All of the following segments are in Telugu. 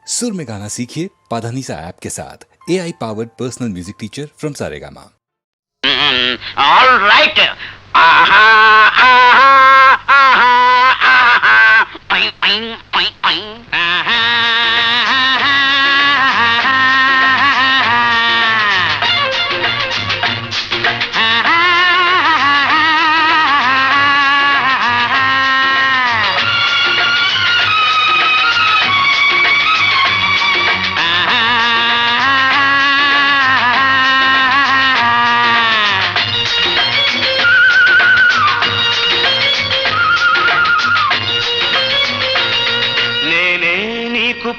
सुर में गाना सीखिए पाधानीसा ऐप के साथ AI powered personal music teacher from Saregama. All right. Aha, aha, aha, aha. Ping, ping, ping, ping. Aha,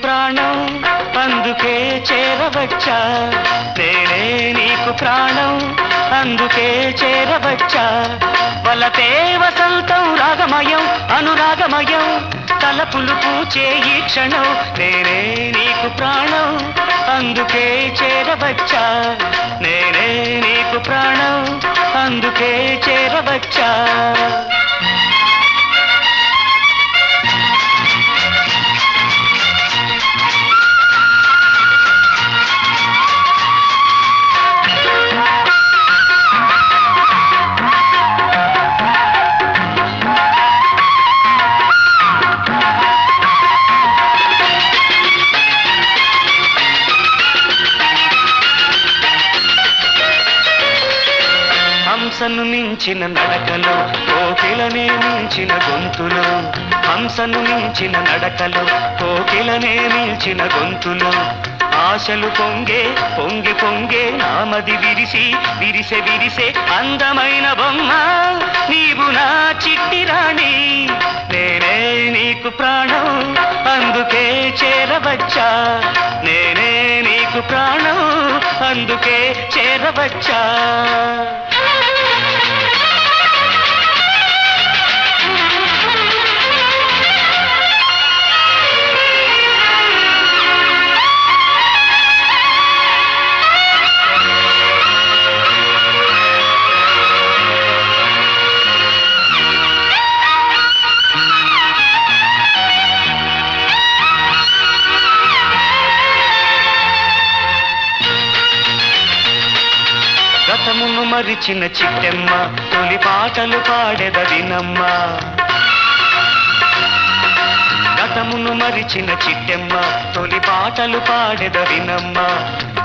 ప్రాణం అందుకే చేరవచ్చా నేనే నీకు ప్రాణం అందుకే చేరవచ్చా వలపే వసంతం రాగమయం అనురాగమయం తలపులు పూచే ఈ క్షణం నేనే నీకు ప్రాణం అందుకే చేరవచ్చా నేనే నీకు ప్రాణం అందుకే చేరవచ్చా హంసను మించిన నడకలు కోకిలనే మించిన గొంతులు హంసను మించిన నడకలు కోకిలనే మించిన గొంతులు ఆశలు పొంగే పొంగి పొంగే నామది విరిసి విరిసె విరిసే అందమైన బొమ్మ నీవు నా చిట్టి రాణి నేనే నీకు ప్రాణం అందుకే చేరవచ్చా నేనే నీకు ప్రాణం అందుకే చేరవచ్చా గతమును మరిచిన చిట్టెమ్మ తొలి పాటలు పాడెదవినమ్మ గతమును మరిచిన చిట్టెమ్మ తొలి పాటలు పాడెదవినమ్మ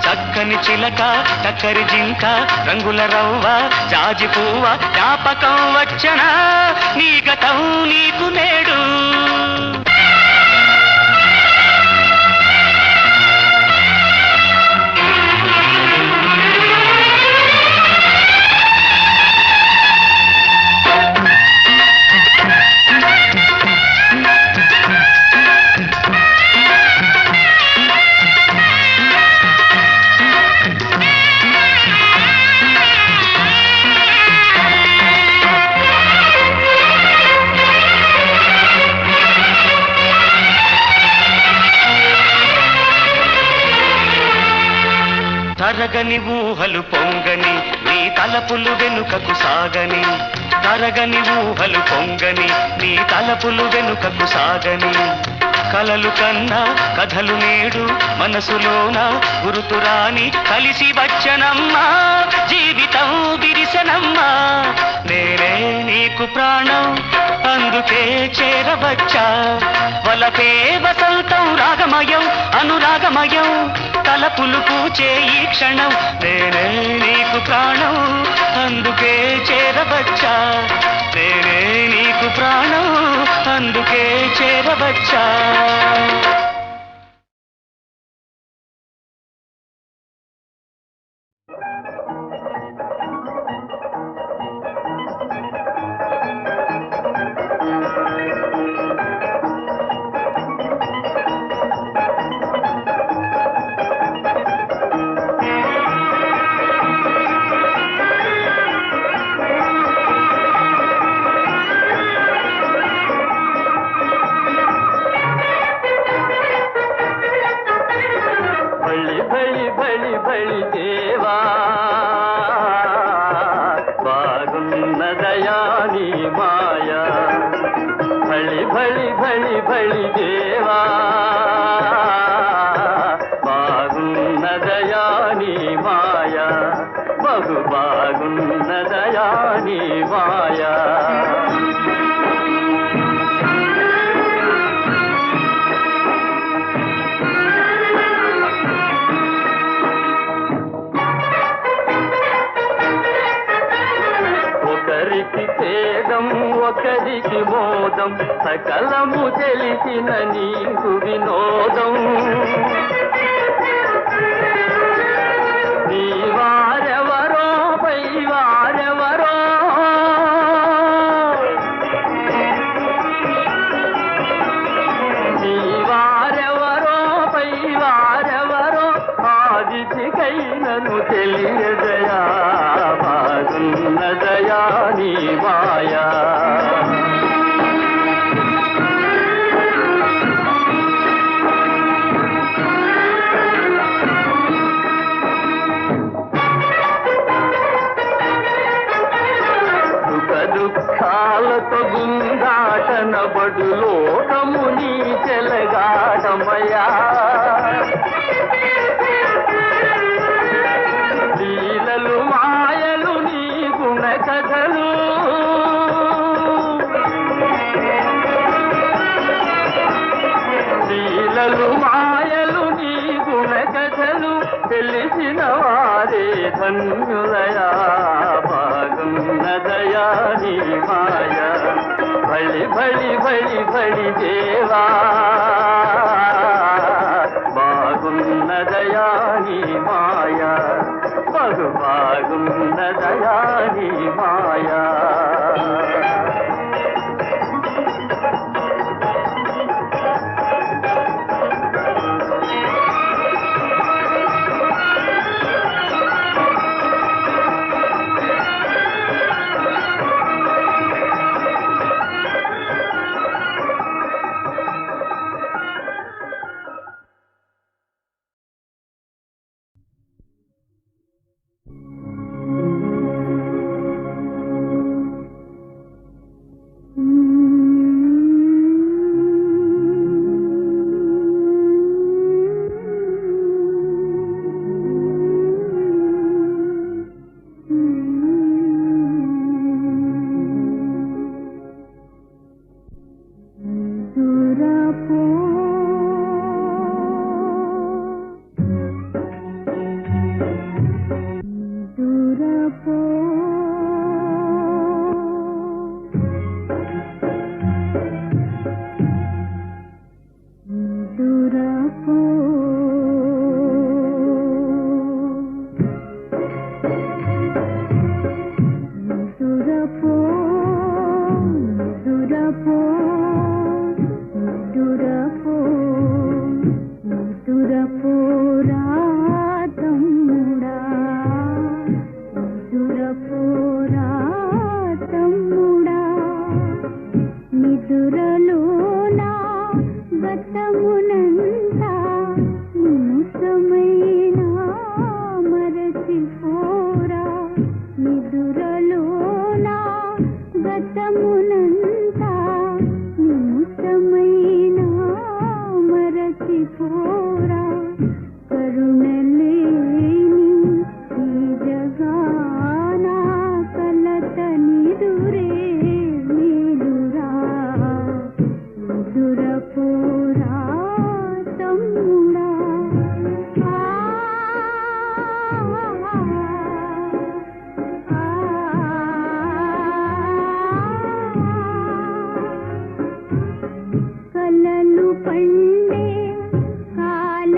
చక్కని చిలక చక్కరి జింక రంగుల రవ్వ జాజి పువ్వ జ్ఞాపకం వచ్చనా నీ గతం నీకు నేడు తరగని ఊహలు పొంగని నీ తలపులు వెనుకకు సాగని తరగని ఊహలు పొంగని నీ తలపులు వెనుకకు సాగని కలలు కన్నా కథలు నేడు మనసులోన గురుతురాని కలిసి వచ్చనమ్మా జీవితం విరిసెనమ్మా నేనే నీకు ప్రాణం అందుకే చేరవచ్చా వలపే వసంతం రాగమయం అనురాగమయం తలపులు పూచే ఈ క్షణం నేనే నీకు ప్రాణం అందుకే చేరవచ్చా నేనే నీకు ప్రాణం అందుకే చేరవచ్చా బహు బాగున్నదయా నీ మాయా. ఒకరికి ఛేదం ఒకరికి మోదం సకలము తెలిసిన నీకు వినోదం. నీ వారెవరో పై వారెవరో నీ వారెవరో పై వారెవరో ఆదికైనను తెలియదయా బాగున్నదయా నీ మాయా. దుఃఖాలతో గుందాటన బడు లోకము నీ చెలగాటమయా. లీలలు మాయలు నీ గుణ కథలు లీలలు మాయలు నీ గుణ కథలు తెలిసిన వారే ధన్యులయా బాగున్నదయా నీ మాయా. బలి బలి బలి బలి దేవా బాగున్నదయా నీ మాయా. బహు బాగున్నదయా నీ మాయా. కలలు పండే కాల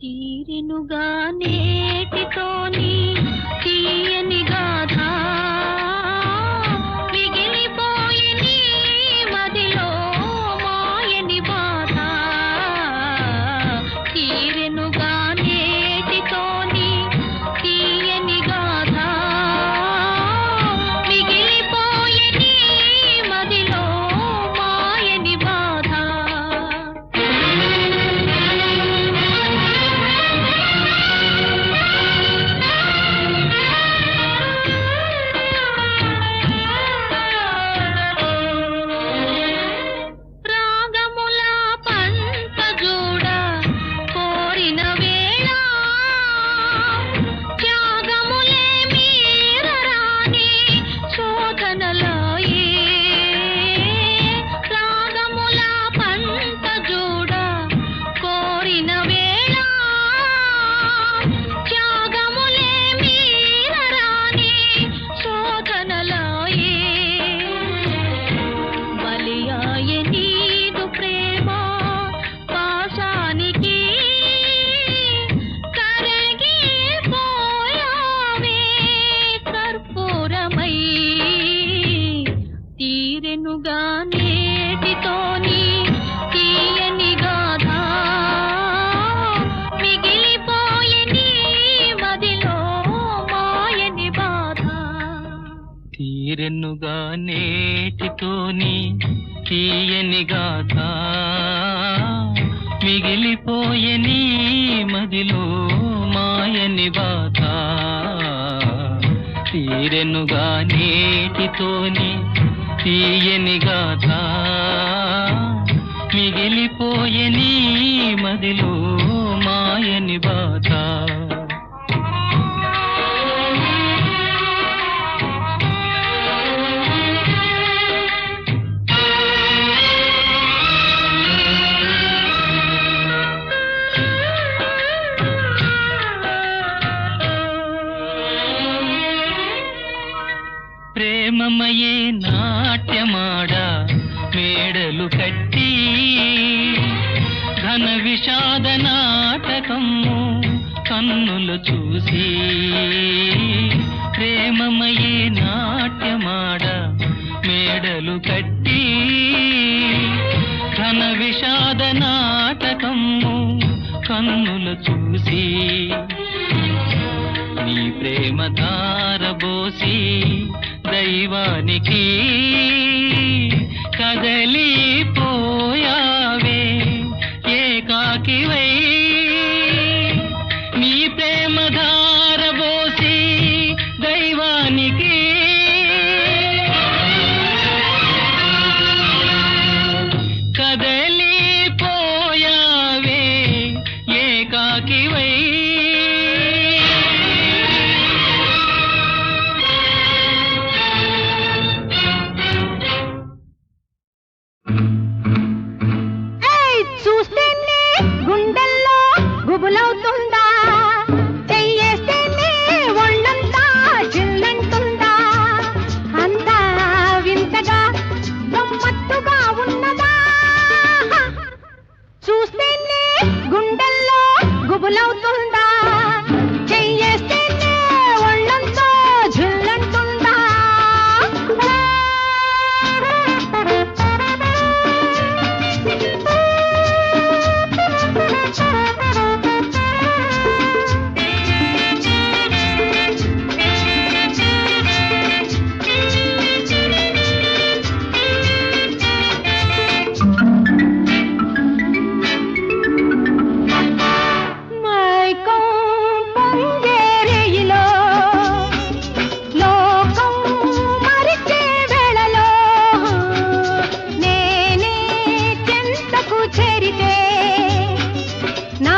తీరెనుగా నేటితోని తీయని గాథ మిగిలిపోయి నీ మదిలో మాయని బాధ తీరెనుగా నేటితోని తీయని గాథ మిగిలిపోయి నీ మదిలో మాయని బాధ తీరెనుగా నేటితోని తీయని గాథ మిగిలిపోయే నీ మదిలో మాయని బాధ తీరెనుగా నేటితోని తీయని గాథ మిగిలిపోయే నీ మదిలో మాయని బాధ ప్రేమమయే నాట్యమాడ మేడలు కట్టి ఘన విషాద నాటకము కన్నులు చూసి ప్రేమమయే నాట్యమాడ మేడలు కట్టి ఘన విషాద నాటకము కన్నులు చూసి నీ ప్రేమ ధారబోసి దైవానికి కదలిపోయావే ఏకాకివై నీ ప్రేమ ధారబోసి దైవానికి కదలిపోయావే ఏకాకివై గుబులవుతుందా చెయ్యేస్తేనే ఒళ్ళంతా జిల్లంటుందా అంతా వింతగా గమ్మత్తుగా ఉన్నదా చూస్తేనే గుండెల్లో గుబులవుతుందా చెయ్యేస్తేనే ఒళ్ళంతా జిల్లంటుందా నా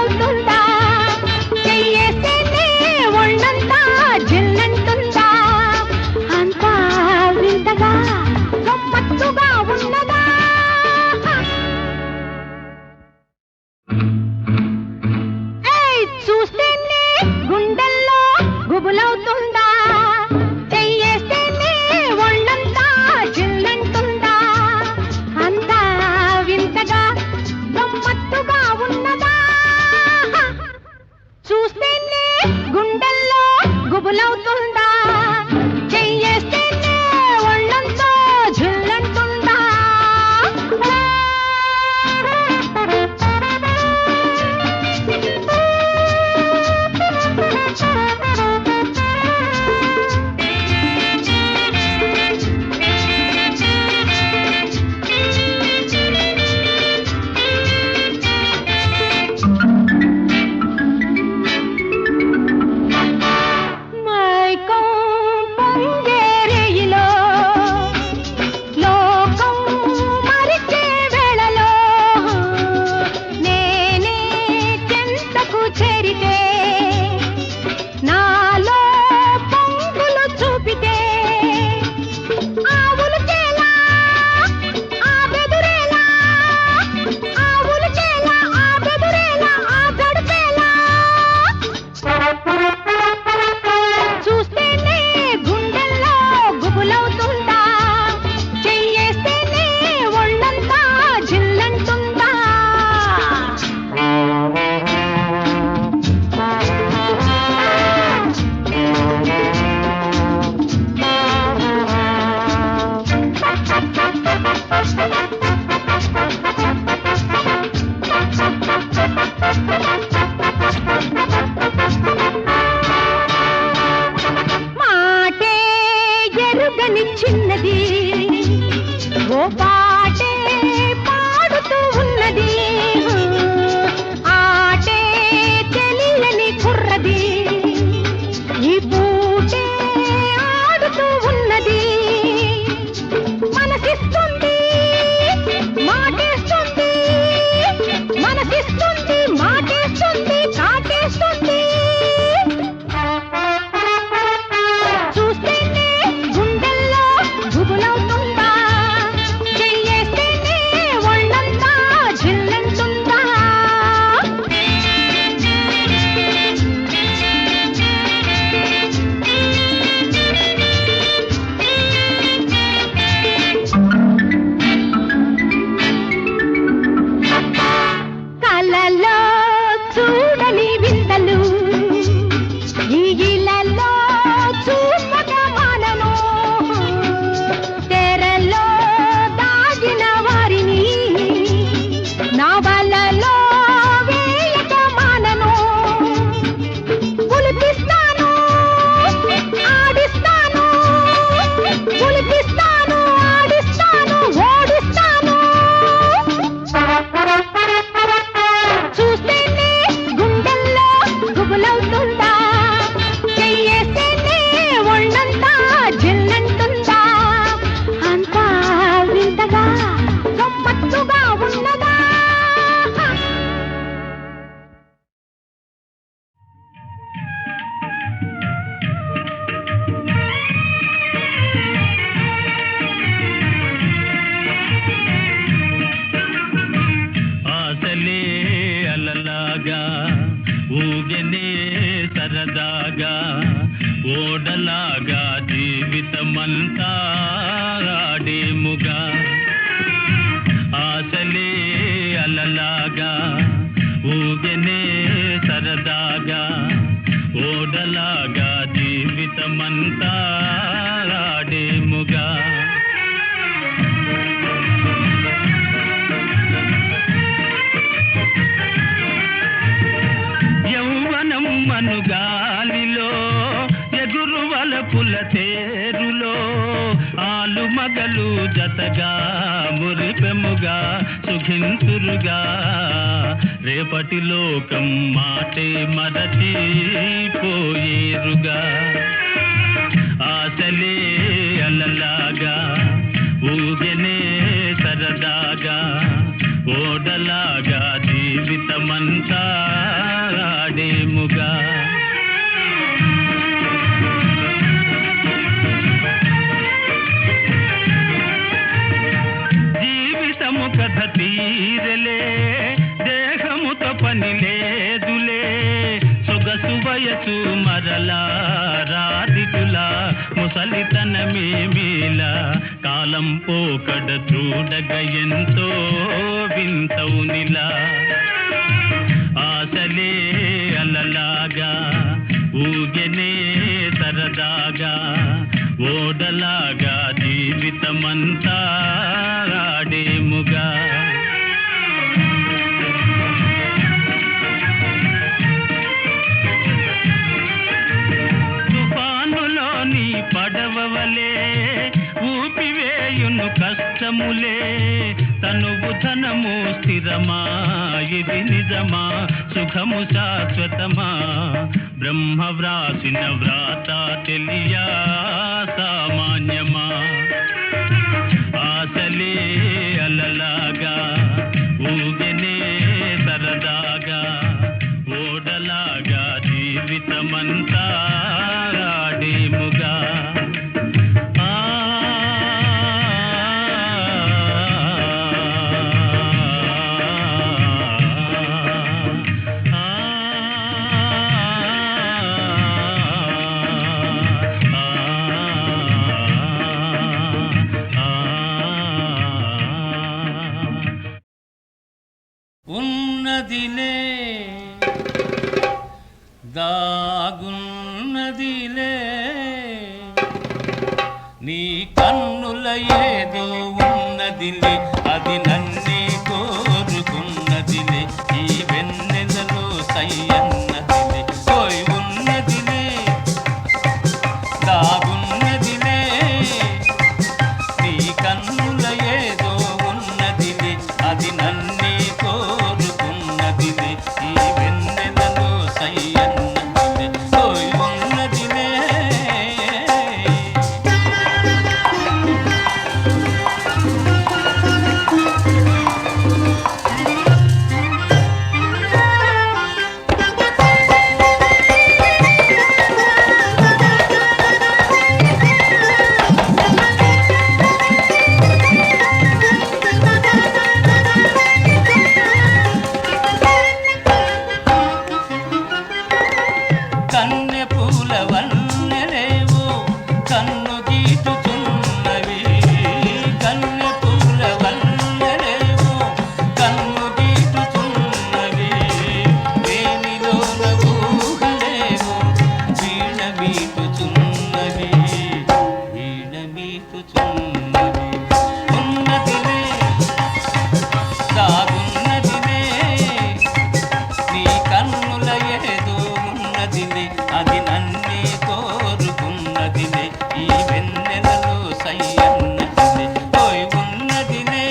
గుబులవుతుందా చెయ్యేస్తేనే ఒళ్ళంతా జిల్లంటుందా అంతా వింతగా గమ్మత్తుగా ఉన్నదా చూస్తేనే గుండెల్లో గుబులవుతుందా చెయ్యేస్తేనే ఒళ్ళంతా జిల్లంటుందా అంతా వింతగా గమ్మత్తుగా ఉన్నదా చూస్తేనే గుండెల్లో గుబులవుతుందా చెయ్యేస్తేనే ఒళ్ళంతా జిల్లంటుందా చిన్నది ఓ పాటే పాడుతూ ఉన్నది ఆటే తెలియని కుర్రది ఈ పూటే ఆడుతూ ఉన్నది మనసిస్తుంది మాటేస్తుంది మనసిస్తుంది మాటేస్తుంది కాటేస్తుంది చూస్తేనే గుండెల్లో గుబులవుతుందా చెయ్యేస్తేనే ఒళ్ళంతా జిల్లంటుందా కలలో చూడని వింతలు ఈ ఇలలో చూపగా మానను తెరలో దాగిన వారిని నా వలలో వేయక మానను పులిపిస్తాను ఆడిస్తాను పులిపిస్తాను ఆడిస్తాను ఓడిస్తాను చూస్తేనే గుండెల్లో గుబులవుతుందా చెయ్యేస్తేనే ఒళ్ళంతా జిల్లంటుందా అంతా వింతగా గమ్మత్తుగా ఉన్నదా ఆశలే అలలాగా ఊగనే సరదాగా ఓడలాగా జీవితమంతా ఆడేముగా ఆశలే అలలాగా ఊగనే సరదాగా ఓడలాగా జీవితమంతా ఆడేముగా యౌవనం మనుగాలిలో ఎగురువలపుల తేరులో ఆలు మగలు జతగా మురిపెముగా సుఖింతురుగా రేపటి లోకం మాటే మరచిపోయేరుగా ఆశలే అలలాగా ఊగనే సరదాగా ఓడలాగా జీవితమంతా వయసు మరలా రాదిటులా ముసలితనమే మేలా కాలం పోకడ చూడగ ఎంతో వింతవునిలా ఆశలే అలలాగా ఊగెనే సరదాగా ఓడలాగా జీవితమంతా ఆడేముగా తుఫానులోని పడవలే ఊపివేయును కష్టములే తనువు ధనము స్థిరమా ఇది నిజమా సుఖము శాశ్వతమా బ్రహ్మ వ్రాసిన వ్రాత తెలియా సామాన్యమా ఆశలే అలలాగా ఊగెనే సరదాగా ఓడలాగా జీవితమంతా ఆడేముగా ఉన్నదిలే దాగున్నదిలే నీ కన్నుల ఏదో ఉన్నదిలే అది నన్నే కోరుకున్నదిలే ఈ వెన్నెలలో సయ్యన్నదిలే పోయి ఉన్నదిలే దాగున్నదిలే నీ కన్నుల ఏదో ఉన్నదిలే అది నన్నే కోరుకున్నదిలే ఈ వెన్నెలలో సయ్యన్నదిలే పోయి ఉన్నదిలే కన్నె పూల వన్నెలేవో కన్ను గీటుచున్నవి కన్నె పూల వన్నెలేవో కన్ను గీటుచున్నవి వేణిలోన ఊహలేవో వీణ మీటుచున్నవి వీణ మీటుచున్నవి ఉన్నదిలే దాగున్నదిలే నీ కన్నుల ఏదో ఉన్నదిలే అది నన్నే కోరుకున్నదిలే ఈ వెన్నెలలో సయ్యన్నదిలే పోయి ఉన్నదిలే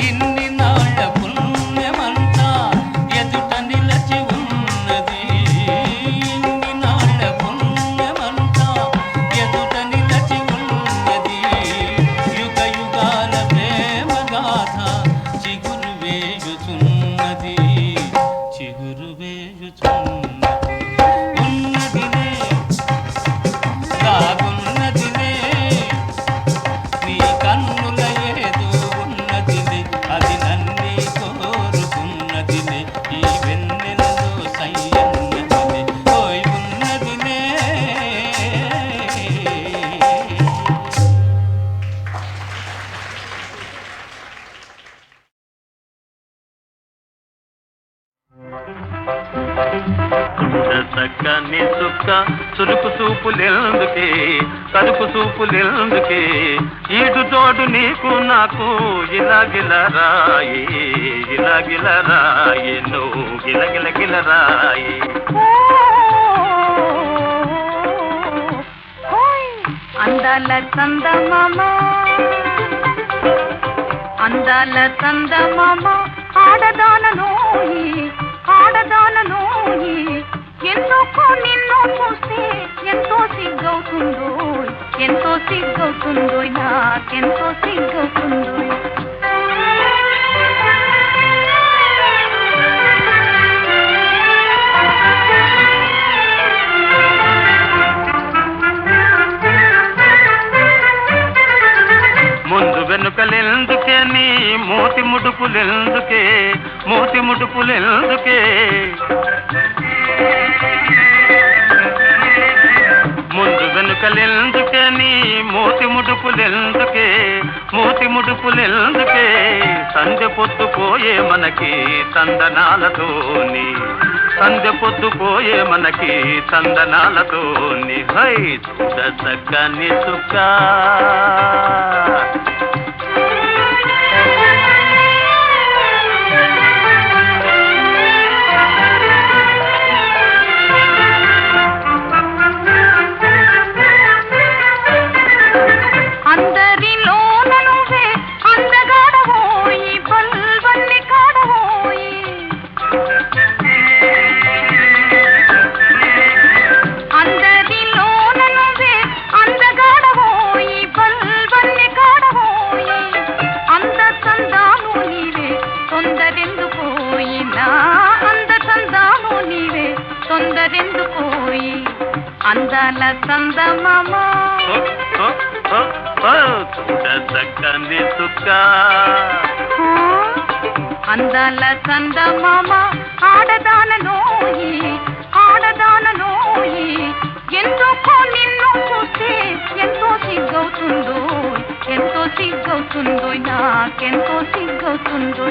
ఇన్ని నాళ్ళ పుణ్యమంతా ఎదుట నిలచి ఉన్నది ఇన్ని నాళ్ళ పుణ్యమంతా ఎదుట నిలచి ఉన్నది యుగ యుగాల ప్రేమ గాథ చిగురు వేయుచున్నది చిగురు వేయుచున్నది ఉన్నదిలే దాగున్నదిలే నీ కన్నుల ఏదో ఉన్నదిలే అది నన్నే కోరుకున్నదిలే ఈ వెన్నెలలో సయ్యన్నదిలే పోయి ఉన్నదిలే చక్కని సుక్క చురుకు చూపులెందుకే కరుకు చూపులెందుకే ఈడు తోడు నీకు నాకు గిలగిలరాయి గిలగిలరాయి నువ్వు గిలగిలగిలరాయి అందాల చందమామ అందాల చందమామ ఆడదాననోయి ఆడదాననోయి ఎందుకు నిన్ను చూస్తే ఎంతో సిగ్గవుతుందో సిగ్గవుతుందో నాకెంతో సిగ్గవుతుందో ముందు వెనుకలెందుకే నీ మూతి ముడుపులెందుకే మూతి ముడుపులెందుకే ముందు వెనుకలెందుకే నీ మూతి ముడుపులెందుకే మూతి ముడుపులెందుకే సంధ్య పొద్దుపోయే మనకి చందనాలతోని సంధ్య పొద్దుపోయే మనకి చందనాలతోని హై చూడ చక్కని చుక్క అందాల చందమామ చూడ చక్కని చుక్క అందాల చందమామ ఆడదానలోయి ఎందుకో నిన్ను చూస్తే ఎంతో సిగ్గవుతుందో నాకెంతో సిగ్గవుతుందో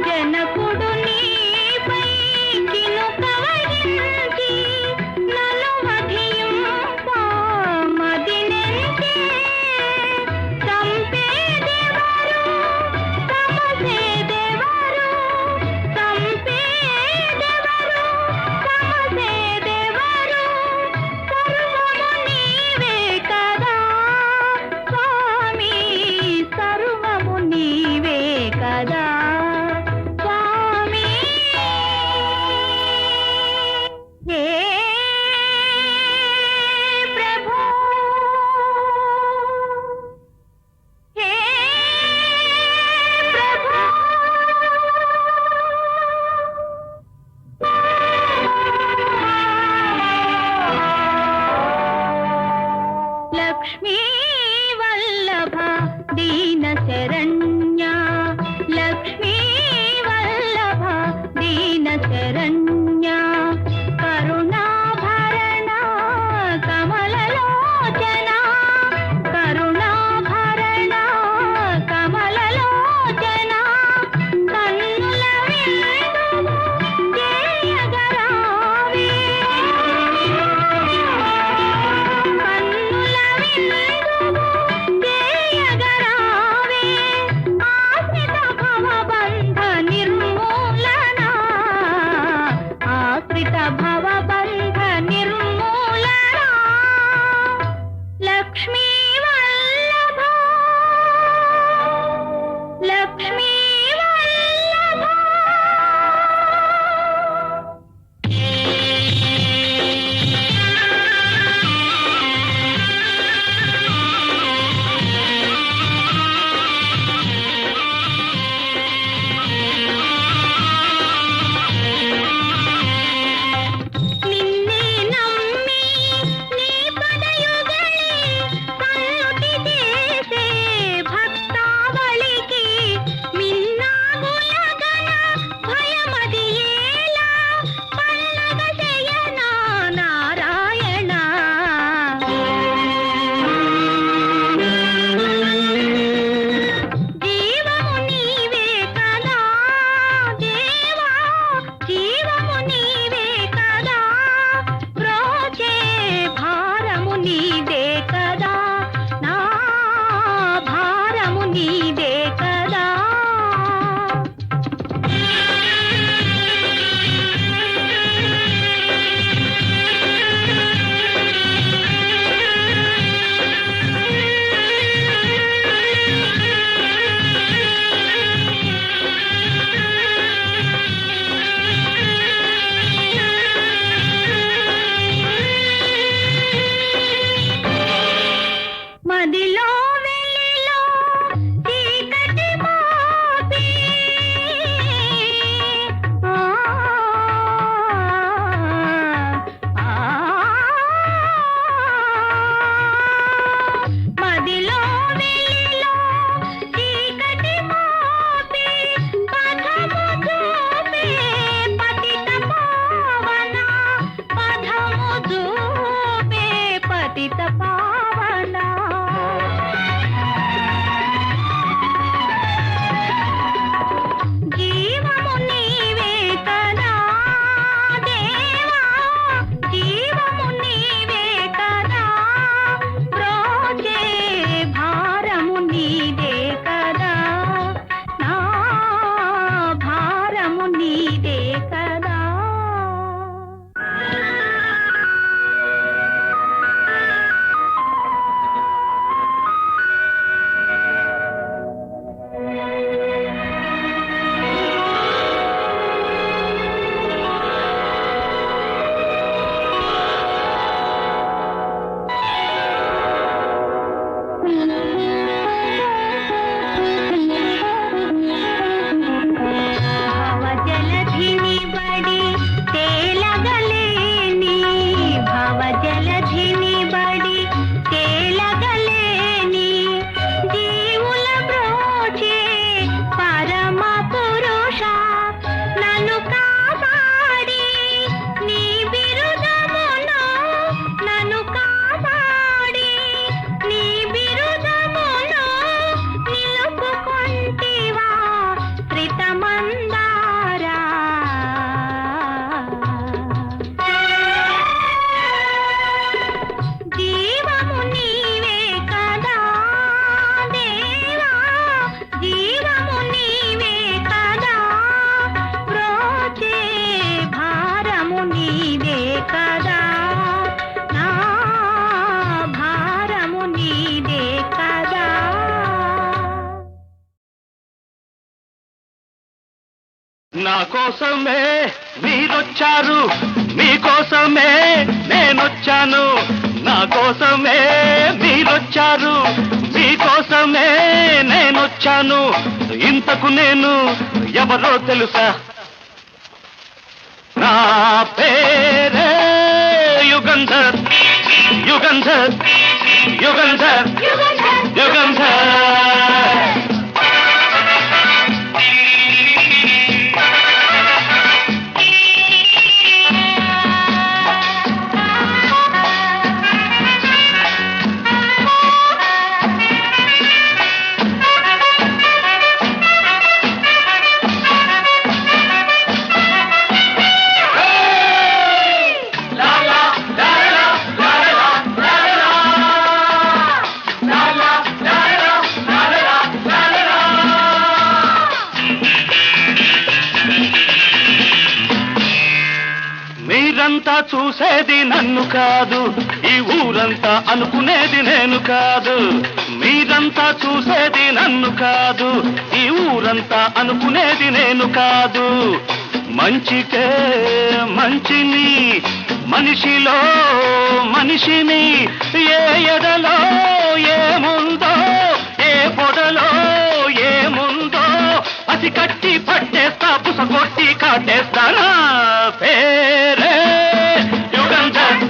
జనకుడు నీపై కినుక త్రిత భవ బంధ నిర్మూలనా లక్ష్మీ వల్లభ లక్ష్మీ వల్లభ నిన్నే నమ్మి నీ పదయుగళే పల్లుకి చేసే భక్తావళికి మిన్నాగులగన భయమది ఏలా పల్లగ శయన నారాయణ జీవము నీవే కదా దేవా జీవము నీవే కదా బ్రోచే భారము నీదే కదా నా భారము నీదే కదా మదిలో వెలిలో చీకటి మోపి మదిలో వెలిలో చీకటి మోపి పథము చూపే పతిత పావన పథము చూపే పతిత పావన జీవము నీవే కదా దేవా జీవము నీవే కదా బ్రోచే భారము నీదే కదా నా భారము నీదే కదా భవజలధిని బడి తేలగలేని భవజలధిని బడి తేలగలేని జీవుల బ్రోచే పరమ పురుష నన్ను కాపాడి నీ బిరుదమును నన్ను కాపాడి నీ బిరుదమును నిలుపుకొంటివా త్రితమందారా జీవము నీవే కదా దేవా జీవము నీవే కదా బ్రోచే భారము నీదే కదా నా భారము నీదే కదా నా కోసమే మీరొచ్చారు మీకోసమే నేనొచ్చాను నా కోసమే మీరొచ్చారు మీకోసమే నేనొచ్చాను ఇంతకు నేను ఎవరో తెలుసా నా పేరే యుగంధర్ యుగంధర్ యుగంధర్ యుగంధర్ మీరంతా చూసేది నన్ను కాదు, ఈ ఊరంతా అనుకునేది నేను కాదు. మీరంతా చూసేది నన్ను కాదు, ఈ ఊరంతా అనుకునేది నేను కాదు. మంచికే మంచిని, మనిషిలో మనిషిని, ఏ ఎదలో ఏముందో, ఏ పొడలో ఏముందో పసి కట్టి పట్టేస్తా, బుస కొట్టి కాటేస్తానా. పేరే యుగంధర్,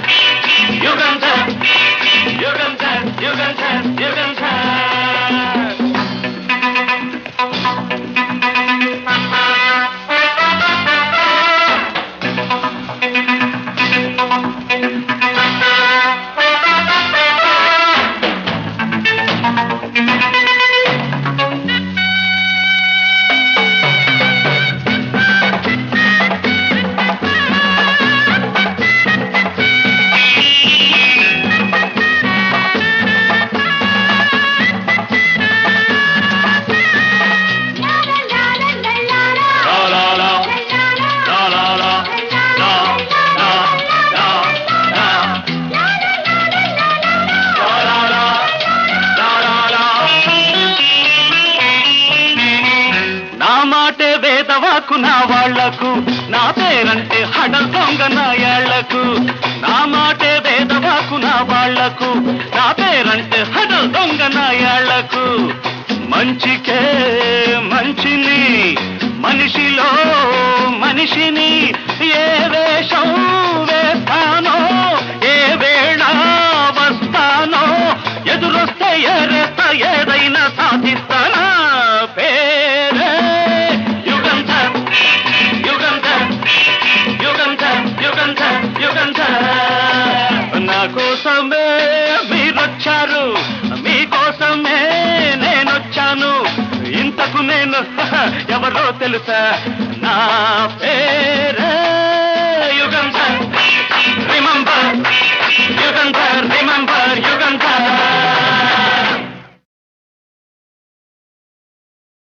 యుగంధర్, యుగంధర్, యుగంధర్, యుగంధర్. నా వాళ్లకు నా పేరంటే హడల్ దొంగ నా ఏళ్లకు. నా మాటే వేదవాకు నా వాళ్లకు, నా పేరంటే హడల్ దొంగ నా ఏళ్లకు. మంచికే మంచిని, మనిషిలో మనిషిని, ఏ వేషం వేస్తానో, ఏ వేళ వస్తానో, ఎదురొస్తే ఎరేస్తా, ఏదైనా సాధిస్తానా. పేరే యుగంధర్, యుగంధర్, యుగంధర్, యుగంధర్, యుగంధర్. నా కోసమే మీరొచ్చారు, మీకోసమే నేనొచ్చాను. ఇంతకు నేను ఎవరో తెలుసా? నా పేరు